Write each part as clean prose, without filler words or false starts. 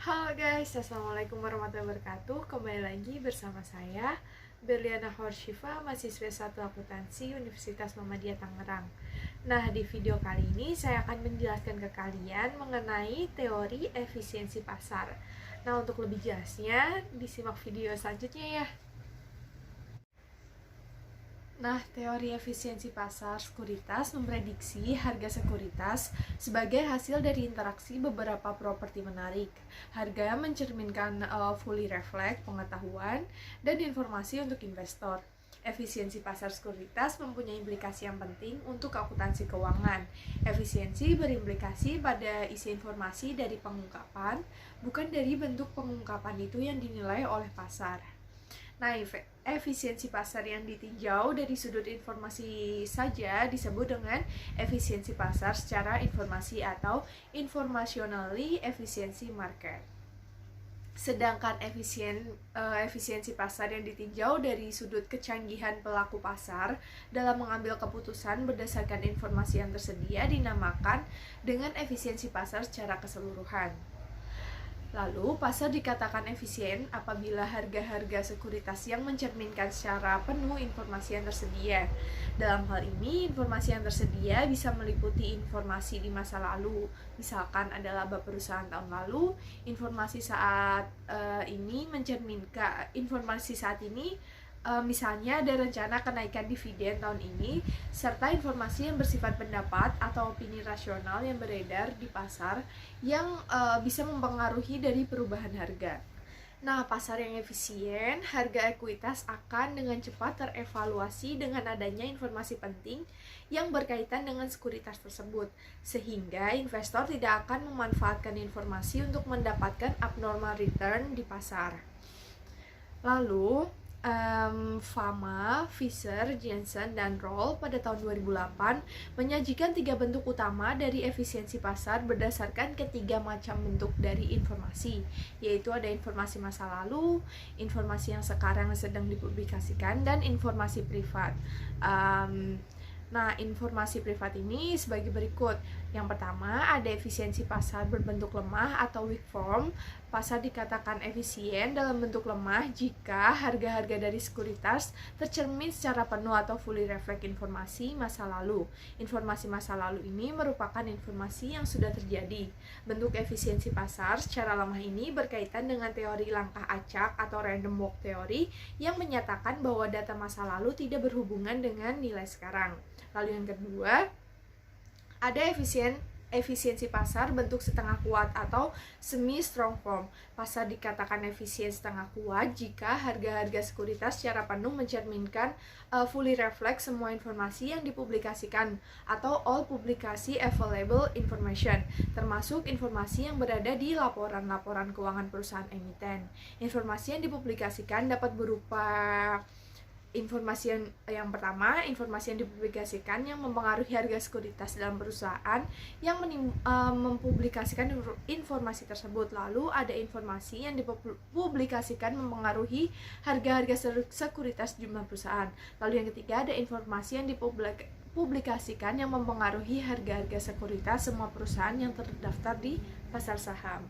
Halo guys, assalamualaikum warahmatullahi wabarakatuh. Kembali lagi bersama saya Berliana Horshifa, mahasiswa satu akuntansi Universitas Muhammadiyah Tangerang. Nah, di video kali ini saya akan menjelaskan ke kalian mengenai teori efisiensi pasar. Nah, untuk lebih jelasnya disimak video selanjutnya ya. Nah, teori efisiensi pasar sekuritas memprediksi harga sekuritas sebagai hasil dari interaksi beberapa properti menarik. Harga mencerminkan fully reflect pengetahuan dan informasi untuk investor. Efisiensi pasar sekuritas mempunyai implikasi yang penting untuk akuntansi keuangan. Efisiensi berimplikasi pada isi informasi dari pengungkapan, bukan dari bentuk pengungkapan itu yang dinilai oleh pasar. Nah, efisiensi pasar yang ditinjau dari sudut informasi saja disebut dengan efisiensi pasar secara informasi atau informationally efficiency market. Sedangkan efisiensi pasar yang ditinjau dari sudut kecanggihan pelaku pasar dalam mengambil keputusan berdasarkan informasi yang tersedia dinamakan dengan efisiensi pasar secara keseluruhan. Lalu, pasar dikatakan efisien apabila harga-harga sekuritas yang mencerminkan secara penuh informasi yang tersedia. Dalam hal ini, informasi yang tersedia bisa meliputi informasi di masa lalu, misalkan ada laba perusahaan tahun lalu, informasi saat ini mencerminkan informasi saat ini. Misalnya ada rencana kenaikan dividen tahun ini, serta informasi yang bersifat pendapat atau opini rasional yang beredar di pasar yang bisa mempengaruhi dari perubahan harga. Nah, pasar yang efisien, harga ekuitas akan dengan cepat terevaluasi dengan adanya informasi penting yang berkaitan dengan sekuritas tersebut, sehingga investor tidak akan memanfaatkan informasi untuk mendapatkan abnormal return di pasar. Lalu, Fama, Fisher, Jensen, dan Roll pada tahun 2008 menyajikan 3 bentuk utama dari efisiensi pasar berdasarkan ketiga macam bentuk dari informasi, yaitu ada informasi masa lalu, informasi yang sekarang sedang dipublikasikan, dan informasi privat. Nah, informasi privat ini sebagai berikut. Yang pertama, ada efisiensi pasar berbentuk lemah atau weak form. Pasar dikatakan efisien dalam bentuk lemah jika harga-harga dari sekuritas tercermin secara penuh atau fully reflect informasi masa lalu. Informasi masa lalu ini merupakan informasi yang sudah terjadi. Bentuk efisiensi pasar secara lemah ini berkaitan dengan teori langkah acak atau random walk theory yang menyatakan bahwa data masa lalu tidak berhubungan dengan nilai sekarang. Lalu yang kedua, ada efisiensi pasar bentuk setengah kuat atau semi strong form. Pasar dikatakan efisien setengah kuat jika harga-harga sekuritas secara penuh mencerminkan fully reflect semua informasi yang dipublikasikan atau all publikasi available information, termasuk informasi yang berada di laporan-laporan keuangan perusahaan emiten. Informasi yang dipublikasikan dapat berupa informasi yang pertama, informasi yang dipublikasikan yang mempengaruhi harga sekuritas dalam perusahaan yang mempublikasikan informasi tersebut. Lalu ada informasi yang dipublikasikan mempengaruhi harga-harga sekuritas jumlah perusahaan. Lalu yang ketiga, ada informasi yang dipublikasikan yang mempengaruhi harga-harga sekuritas semua perusahaan yang terdaftar di pasar saham.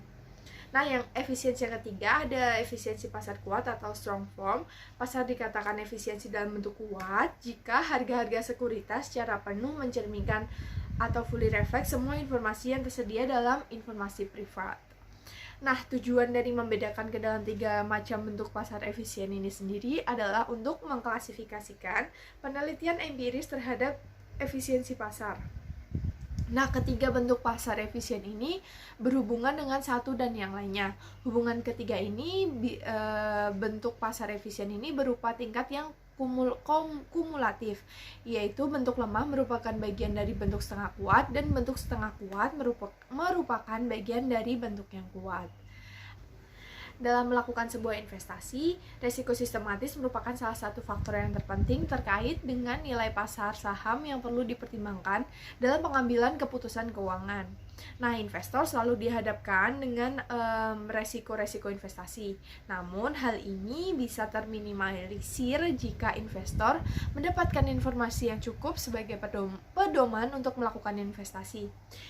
Nah, yang efisiensi yang ketiga ada efisiensi pasar kuat atau strong form. Pasar dikatakan efisiensi dalam bentuk kuat jika harga-harga sekuritas secara penuh mencerminkan atau fully reflect semua informasi yang tersedia dalam informasi privat. Nah, tujuan dari membedakan ke dalam 3 macam bentuk pasar efisien ini sendiri adalah untuk mengklasifikasikan penelitian empiris terhadap efisiensi pasar. Nah, ketiga bentuk pasar efisien ini berhubungan dengan satu dan yang lainnya. Hubungan ketiga ini, bentuk pasar efisien ini berupa tingkat yang kumulatif, yaitu bentuk lemah merupakan bagian dari bentuk setengah kuat dan bentuk setengah kuat merupakan bagian dari bentuk yang kuat. Dalam melakukan sebuah investasi, resiko sistematis merupakan salah satu faktor yang terpenting terkait dengan nilai pasar saham yang perlu dipertimbangkan dalam pengambilan keputusan keuangan. Nah, investor selalu dihadapkan dengan resiko-resiko investasi. Namun, hal ini bisa terminimalisir jika investor mendapatkan informasi yang cukup sebagai pedoman untuk melakukan investasi.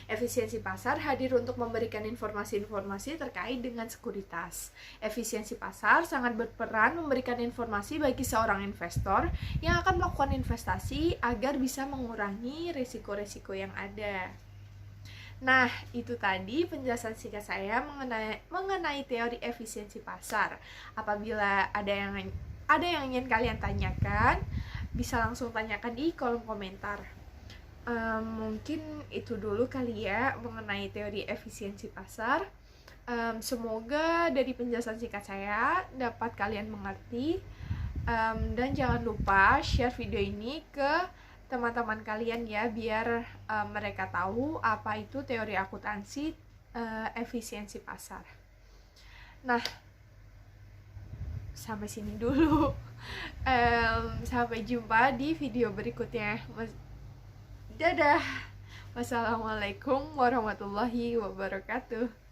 Efisiensi pasar hadir untuk memberikan informasi-informasi terkait dengan sekuritas. Efisiensi pasar sangat berperan memberikan informasi bagi seorang investor yang akan melakukan investasi agar bisa mengurangi risiko-risiko yang ada. Nah, itu tadi penjelasan singkat saya mengenai teori efisiensi pasar. Apabila ada yang ingin kalian tanyakan, bisa langsung tanyakan di kolom komentar. Mungkin itu dulu kali ya mengenai teori efisiensi pasar. Semoga dari penjelasan singkat saya dapat kalian mengerti. Dan jangan lupa share video ini ke teman-teman kalian ya, biar mereka tahu apa itu teori akuntansi efisiensi pasar. Nah, sampai sini dulu. Sampai jumpa di video berikutnya. Dadah. Wassalamualaikum warahmatullahi wabarakatuh.